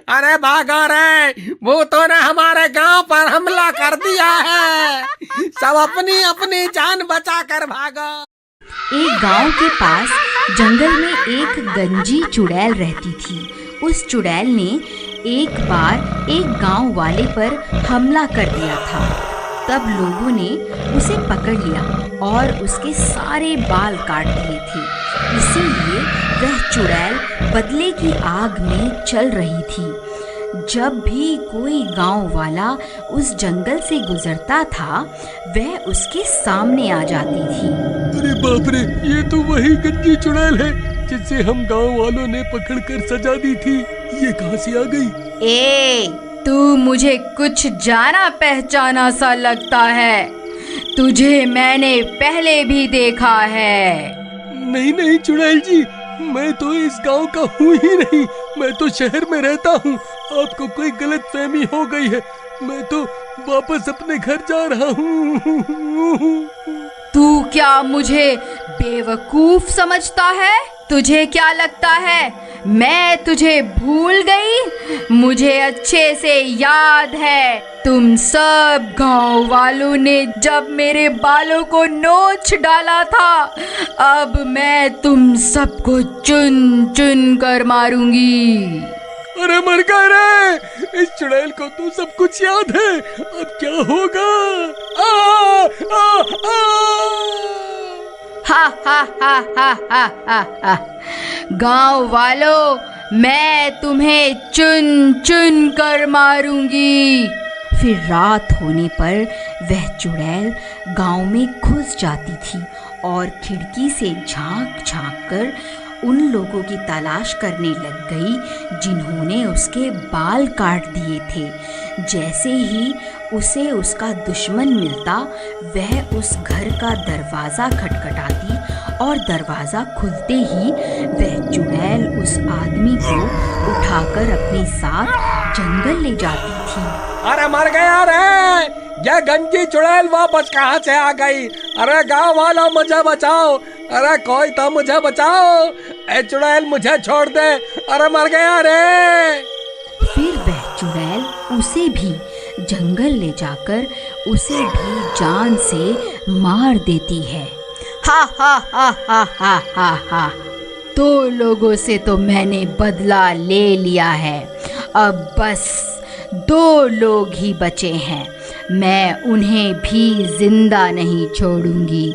अरे भागो रे, भूतों ने हमारे गांव पर हमला कर दिया है। सब अपनी अपनी जान बचा कर भागो। एक गांव के पास जंगल में एक गंजी चुड़ैल रहती थी। उस चुड़ैल ने एक बार एक गांव वाले पर हमला कर दिया था। तब लोगों ने उसे पकड़ लिया और उसके सारे बाल काट दिए थे। इसीलिए वह चुड़ैल बदले की आग में चल रही थी। जब भी कोई गांव वाला उस जंगल से गुजरता था, वह उसके सामने आ जाती थी। अरे बाप रे, ये तो वही गंजी चुड़ैल है जिसे हम गांव वालों ने पकड़कर सजा दी थी। ये कहां से आ गई? ए, तू मुझे कुछ जाना पहचाना सा लगता है। तुझे मैंने पहले भी देखा है। नहीं नहीं चुड़ैल जी, मैं तो इस गांव का हूँ ही नहीं। मैं तो शहर में रहता हूँ। आपको कोई गलतफहमी हो गई है। मैं तो वापस अपने घर जा रहा हूँ। तू क्या मुझे बेवकूफ समझता है? तुझे क्या लगता है मैं तुझे भूल गई? मुझे अच्छे से याद है, तुम सब गांव वालों ने जब मेरे बालों को नोच डाला था। अब मैं तुम सबको चुन चुन कर मारूंगी। अरे मर गए रे, इस चुड़ैल को तो सब कुछ याद है। अब क्या होगा? आ, आ, आ! हा हा हा हा हा हा हा। गांव वालों, मैं तुम्हें चुन चुन कर मारूंगी। फिर रात होने पर वह चुड़ैल गांव में घुस जाती थी और खिड़की से झांक झांक कर उन लोगों की तलाश करने लग गई जिन्होंने उसके बाल काट दिए थे। जैसे ही उसे उसका दुश्मन मिलता, वह उस घर का दरवाज़ा खटखटाती और दरवाज़ा खुलते ही वह चुड़ैल उस आदमी को उठाकर अपने साथ जंगल ले जाती थी। अरे मर गया रे, यह गंजी चुड़ैल वापस कहाँ से आ गई? अरे गांव वालों, मुझे बचाओ। अरे कोई तो मुझे बचाओ। ए चुड़ैल, मुझे छोड़ दे। अरे मर गया रे। फिर वह चुड़ैल उसे भी जंगल ले जाकर उसे भी जान से मार देती है। हा हा हा हा हा हा हा। दो लोगों से तो मैंने बदला ले लिया है। अब बस 2 लोग ही बचे हैं। मैं उन्हें भी जिंदा नहीं छोड़ूंगी।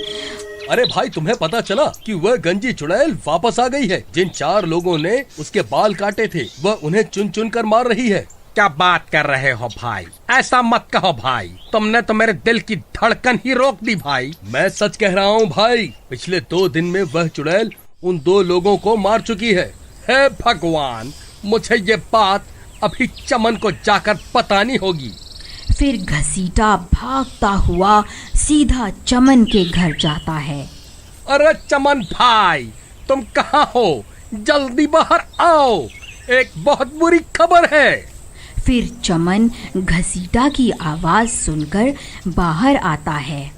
अरे भाई, तुम्हें पता चला कि वह गंजी चुड़ैल वापस आ गई है? जिन 4 लोगों ने उसके बाल काटे थे, वह उन्हें चुन चुन कर मार रही है। क्या बात कर रहे हो भाई? ऐसा मत कहो भाई, तुमने तो मेरे दिल की धड़कन ही रोक दी भाई। मैं सच कह रहा हूँ भाई। पिछले 2 दिन में वह चुड़ैल उन 2 लोगों को मार चुकी है। हे भगवान, मुझे ये बात अभी चमन को जाकर बतानी होगी। फिर घसीटा भागता हुआ सीधा चमन के घर जाता है। अरे चमन भाई, तुम कहाँ हो? जल्दी बाहर आओ, एक बहुत बुरी खबर है। फिर चमन घसीटा की आवाज सुनकर बाहर आता है।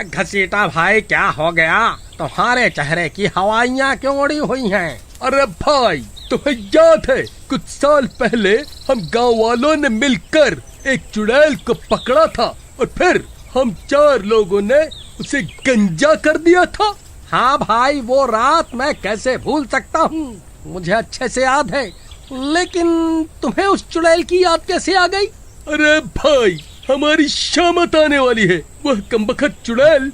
घसीटा भाई, क्या हो गया? तुम्हारे चेहरे की हवाइयाँ क्यों उड़ी हुई हैं? अरे भाई, तुम्हें याद है कुछ साल पहले हम गांव वालों ने मिलकर एक चुड़ैल को पकड़ा था और फिर हम 4 लोगों ने उसे गंजा कर दिया था? हाँ भाई, वो रात मैं कैसे भूल सकता हूँ, मुझे अच्छे से याद है। लेकिन तुम्हें उस चुड़ैल की याद कैसे आ गई? अरे भाई, हमारी शामत आने वाली है। वह कमबख्त चुड़ैल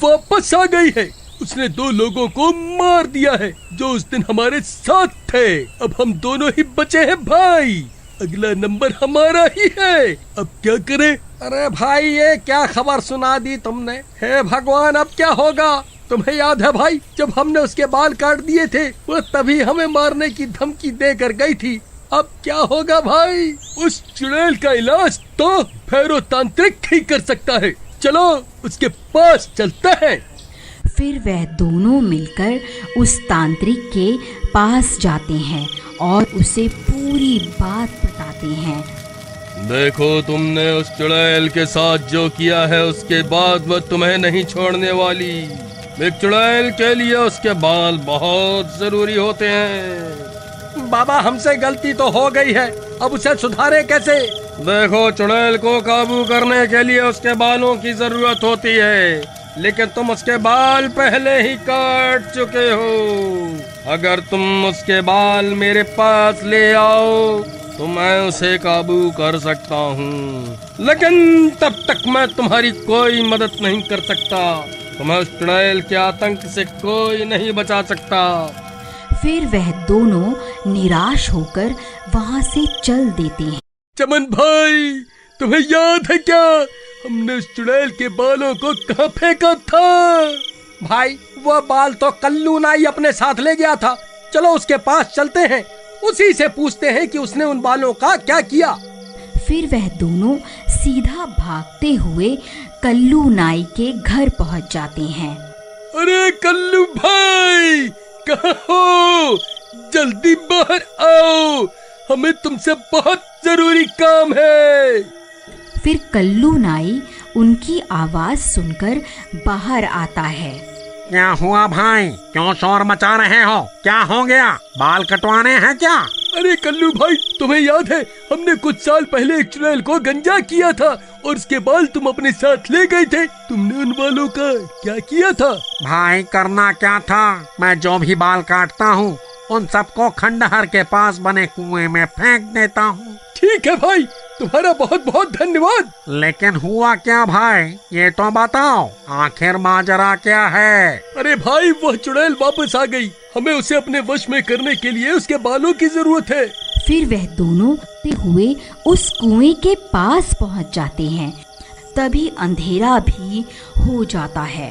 वापस आ गई है। उसने 2 लोगों को मार दिया है जो उस दिन हमारे साथ थे। अब हम दोनों ही बचे हैं भाई। अगला नंबर हमारा ही है। अब क्या करें? अरे भाई, ये क्या खबर सुना दी तुमने? हे भगवान, अब क्या होगा? तुम्हें याद है भाई, जब हमने उसके बाल काट दिए थे, वो तभी हमें मारने की धमकी देकर गई थी। अब क्या होगा भाई? उस चुड़ैल का इलाज तो भैरव तांत्रिक ही कर सकता है। चलो उसके पास चलते हैं। फिर वह दोनों मिलकर उस तांत्रिक के पास जाते हैं और उसे पूरी बात बताते हैं। देखो, तुमने उस चुड़ैल के साथ जो किया है, उसके बाद वह तुम्हें नहीं छोड़ने वाली। एक चुड़ैल के लिए उसके बाल बहुत जरूरी होते हैं। बाबा हमसे गलती तो हो गई है, अब उसे सुधारे कैसे? देखो चुड़ैल को काबू करने के लिए उसके बालों की जरूरत होती है, लेकिन तुम उसके बाल पहले ही काट चुके हो। अगर तुम उसके बाल मेरे पास ले आओ तो मैं उसे काबू कर सकता हूँ, लेकिन तब तक मैं तुम्हारी कोई मदद नहीं कर सकता। तुम्हें उस चुड़ैल के आतंक से कोई नहीं बचा सकता। फिर वह दोनों निराश होकर वहाँ से चल देते हैं। चमन भाई, तुम्हें याद है क्या हमने उस चुड़ैल के बालों को कहाँ फेंका था? भाई वह बाल तो कल्लू नाई अपने साथ ले गया था। चलो उसके पास चलते हैं, उसी से पूछते हैं कि उसने उन बालों का क्या किया। फिर वह दोनों सीधा भागते हुए कल्लू नाई के घर पहुंच जाते हैं। अरे कल्लू भाई, कहाँ हो? जल्दी बाहर आओ, हमें तुमसे बहुत जरूरी काम है। फिर कल्लू नाई उनकी आवाज सुनकर बाहर आता है। क्या हुआ भाई, क्यों शोर मचा रहे हो? क्या हो गया, बाल कटवाने हैं क्या? अरे कल्लू भाई, तुम्हें याद है हमने कुछ साल पहले एक चुड़ैल को गंजा किया था और उसके बाल तुम अपने साथ ले गए थे। तुमने उन बालों का क्या किया था? भाई करना क्या था, मैं जो भी बाल काटता हूँ उन सबको खंडहर के पास बने कुएं में फेंक देता हूँ। ठीक है भाई, तुम्हारा बहुत बहुत धन्यवाद। लेकिन हुआ क्या भाई, ये तो बताओ, आखिर माजरा क्या है? अरे भाई, वह चुड़ैल वापस आ गई। हमें उसे अपने वश में करने के लिए उसके बालों की जरूरत है। फिर वह दोनों हुए उस कुएं के पास पहुंच जाते हैं। तभी अंधेरा भी हो जाता है।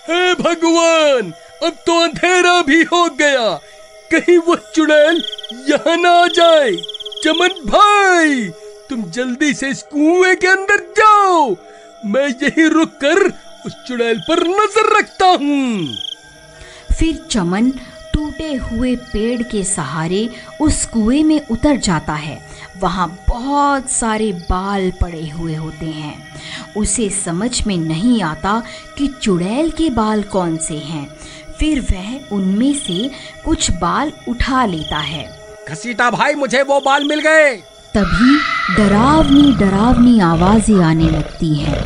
हे भगवान, अब तो अंधेरा भी हो गया, कहीं वो चुड़ैल यहाँ ना आ जाए। चमन भाई, तुम जल्दी से इस कुएं के अंदर जाओ, मैं यहीं रुक कर उस चुड़ैल पर नजर रखता हूँ। फिर चमन टूटे हुए पेड़ के सहारे उस कुएं में उतर जाता है। वहाँ बहुत सारे बाल पड़े हुए होते हैं। उसे समझ में नहीं आता कि चुड़ैल के बाल कौन से हैं। फिर वह उनमें से कुछ बाल उठा लेता है। घसीटा भाई, मुझे वो बाल मिल गए। तभी डरावनी डरावनी आवाजें आने लगती हैं।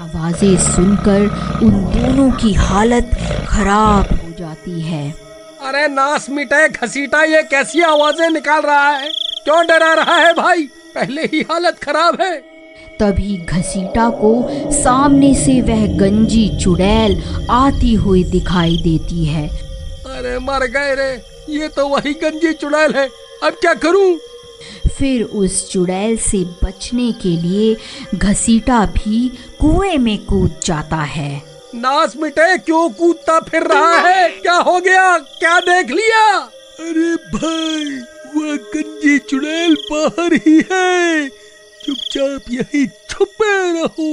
आवाजें सुनकर उन दोनों की हालत खराब हो जाती है। अरे नास मिटे घसीटा, ये कैसी आवाजें निकाल रहा है? क्यों डरा रहा है भाई? पहले ही हालत खराब है। तभी घसीटा को सामने से वह गंजी चुड़ैल आती हुई दिखाई देती है। अरे मर गए रे, ये तो वही गंजी चुड़ैल है, अब क्या करूं? फिर उस चुड़ैल से बचने के लिए घसीटा भी कुएं में कूद जाता है। नास मिटे, क्यों कूदता फिर रहा है? क्या हो गया, क्या देख लिया? अरे भाई, वह गंजी चुड़ैल बाहर ही है, चुपचाप यहीं छुपे रहो,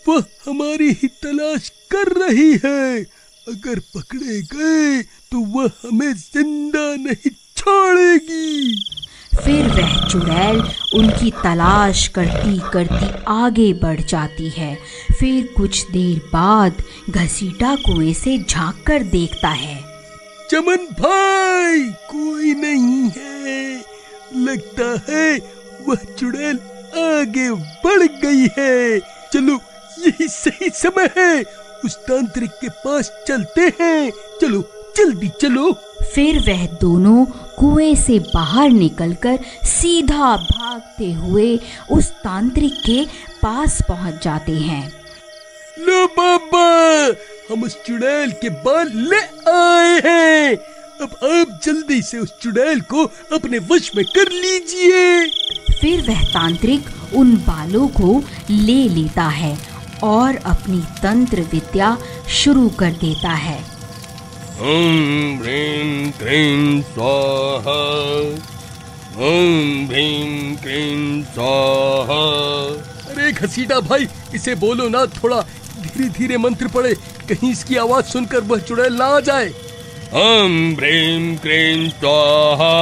वह हमारी ही तलाश कर रही है। अगर पकड़े गए तो वह हमें जिंदा नहीं छोड़ेगी। फिर वह चुड़ैल उनकी तलाश करती करती आगे बढ़ जाती है। फिर कुछ देर बाद घसीटा कुएं से झांक कर देखता है। चमन भाई, कोई नहीं है, लगता है वह चुड़ैल आगे बढ़ गई है। चलो, यही सही समय है, उस तांत्रिक के पास चलते हैं। चलो जल्दी चलो। फिर वह दोनों कुएं से बाहर निकलकर सीधा भागते हुए उस तांत्रिक के पास पहुंच जाते हैं। लो बाबा, हम उस चुड़ैल के बाल ले आए हैं। अब आप जल्दी से उस चुड़ैल को अपने वश में कर लीजिए। फिर वह तांत्रिक उन बालों को ले लेता है और अपनी तंत्र विद्या शुरू कर देता है। ओम ह्रीं क्लीं स्वाहा, ओम ह्रीं क्लीं स्वाहा। अरे घसीटा भाई, इसे बोलो ना, थोड़ा धीरे धीरे मंत्र पढ़े, कहीं इसकी आवाज सुनकर वह चुड़ैल ना आ जाए। ओम ह्रीं क्लीं स्वाहा,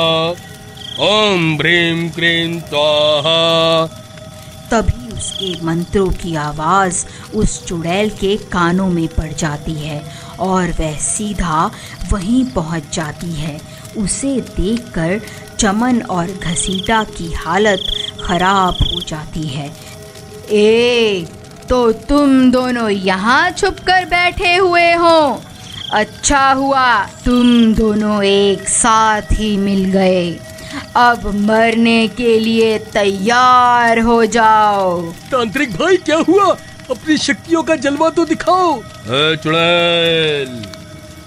ओम ह्रीं क्लीं स्वाहा। तभी उसके मंत्रों की आवाज उस चुड़ैल के कानों में पड़ जाती है और वह सीधा वहीं पहुंच जाती है। उसे देखकर चमन और घसीटा की हालत खराब हो जाती है। ए, तो तुम दोनों यहाँ छुप कर बैठे हुए हो। अच्छा हुआ तुम दोनों एक साथ ही मिल गए। अब मरने के लिए तैयार हो जाओ। तांत्रिक भाई क्या हुआ? अपनी शक्तियों का जलवा तो दिखाओ। चुड़ैल,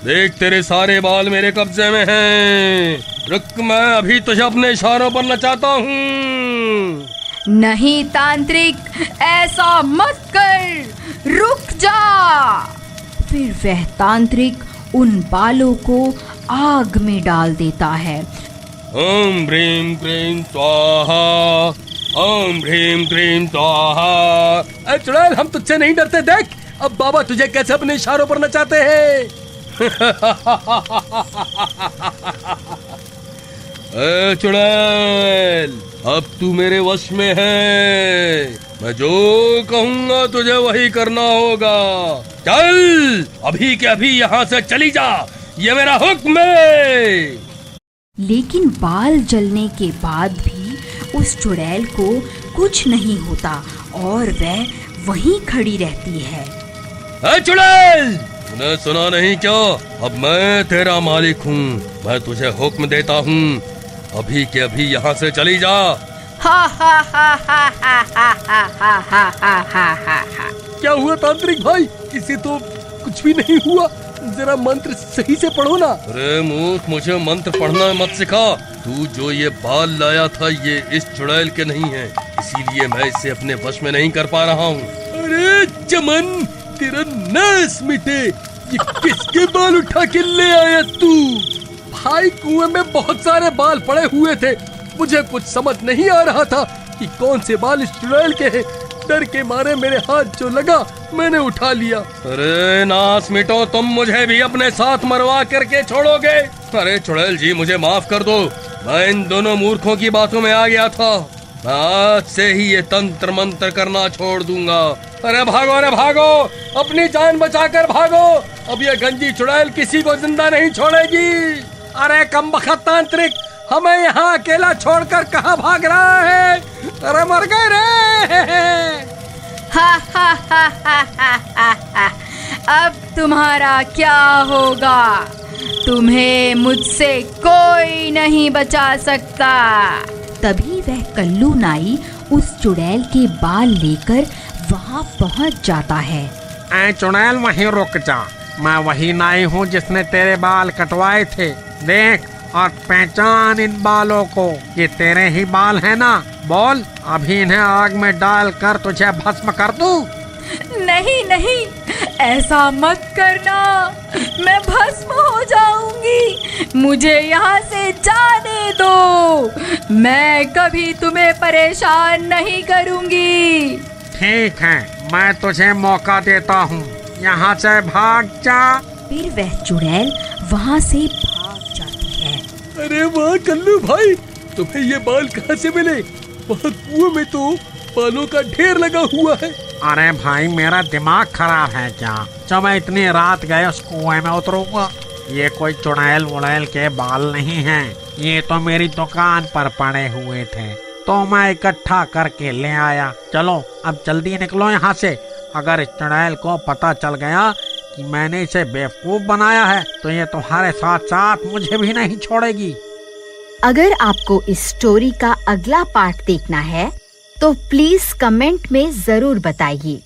देख तेरे सारे बाल मेरे कब्जे में हैं। रुक, मैं अभी तुझे अपने इशारों पर नचाता हूँ। नहीं तांत्रिक, ऐसा मत कर, रुक जा। फिर वह तांत्रिक उन बालों को आग में डाल देता है। ओम ह्रीं क्लीं स्वाहा, ओम ह्रीं क्लीं स्वाहा। अरे चुड़ैल, हम तुझसे नहीं डरते। देख अब बाबा तुझे कैसे अपने इशारों पर नचाते हैं। चुड़ैल, अब तू मेरे वश में है। मैं जो कहूंगा तुझे वही करना होगा। चल, अभी के अभी यहाँ से चली जा, ये मेरा हुक्म है। लेकिन बाल जलने के बाद भी उस चुड़ैल को कुछ नहीं होता और वह वहीं खड़ी रहती है। चुड़ैल, तूने सुना नहीं क्या? अब मैं तेरा मालिक हूँ। मैं तुझे हुक्म देता हूँ, अभी के अभी यहाँ से चली जा। हा हा हा हा हा हा हा हा हा हा हा हा। क्या हुआ तांत्रिक भाई? इसे तो कुछ भी नहीं हुआ। जरा मंत्र सही से पढ़ो ना। अरे मूर्ख, मुझे मंत्र पढ़ना मत सिखा। तू जो ये बाल लाया था ये इस चुड़ैल के नहीं है, इसीलिए मैं इसे अपने वश में नहीं कर पा रहा हूँ। अरे चमन, तेरा नाश मिटे। ये किसके बाल उठा के ले आया तू? भाई, कुएं में बहुत सारे बाल पड़े हुए थे। मुझे कुछ समझ नहीं आ रहा था कि कौन से बाल इस चुड़ैल के हैं। डर के मारे मेरे हाथ जो लगा मैंने उठा लिया। अरे नाश मिटो, तुम मुझे भी अपने साथ मरवा करके छोड़ोगे? अरे चुड़ैल जी, मुझे माफ कर दो। मैं इन दोनों मूर्खों की बातों में आ गया था। मैं आज से ही ये तंत्र मंत्र करना छोड़ दूंगा। अरे भागो, अरे भागो, अपनी जान बचाकर भागो। अब ये गंजी चुड़ैल किसी को जिंदा नहीं छोड़ेगी। अरे कमबख्त तांत्रिक, हमें यहाँ अकेला छोड़कर कहाँ भाग रहा है? अरे मर गए रे। हा हा हा हा हा हा हा। अब तुम्हारा क्या होगा? तुम्हें मुझसे कोई नहीं बचा सकता। तभी वह कल्लू नाई उस चुड़ैल के बाल लेकर वहाँ पहुँच जाता है। ऐ चुड़ैल, वहीं रुक जा। मैं वही नाई हूँ जिसने तेरे बाल कटवाए थे। देख और पहचान इन बालों को, ये तेरे ही बाल हैं ना? बोल, अभी इन्हें आग में डालकर तुझे भस्म कर दूं? नहीं नहीं, ऐसा मत करना, मैं भस्म हो जाऊंगी। मुझे यहाँ से जाने दो। मैं कभी तुम्हें परेशान नहीं करूंगी। ठीक है, मैं तुझे मौका देता हूँ, यहाँ से भाग जा। फिर वह चुड़ैल वहाँ से भाग जाती है। अरे वाह कल्लू भाई, तुम्हें ये बाल कहाँ से मिले? वहाँ कुएं में तो बालों का ढेर लगा हुआ है। अरे भाई, मेरा दिमाग खराब है क्या? जब मैं इतनी रात गए उस कुएं में उतरूंगा। ये कोई चुड़ैल वुड़ैल के बाल नहीं हैं, ये तो मेरी दुकान पर पड़े हुए थे, तो मैं इकट्ठा करके ले आया। चलो अब जल्दी निकलो यहाँ से। अगर इस चुड़ैल को पता चल गया कि मैंने इसे बेवकूफ बनाया है तो ये तुम्हारे साथ साथ मुझे भी नहीं छोड़ेगी। अगर आपको इस स्टोरी का अगला पार्ट देखना है तो प्लीज कमेंट में जरूर बताइए।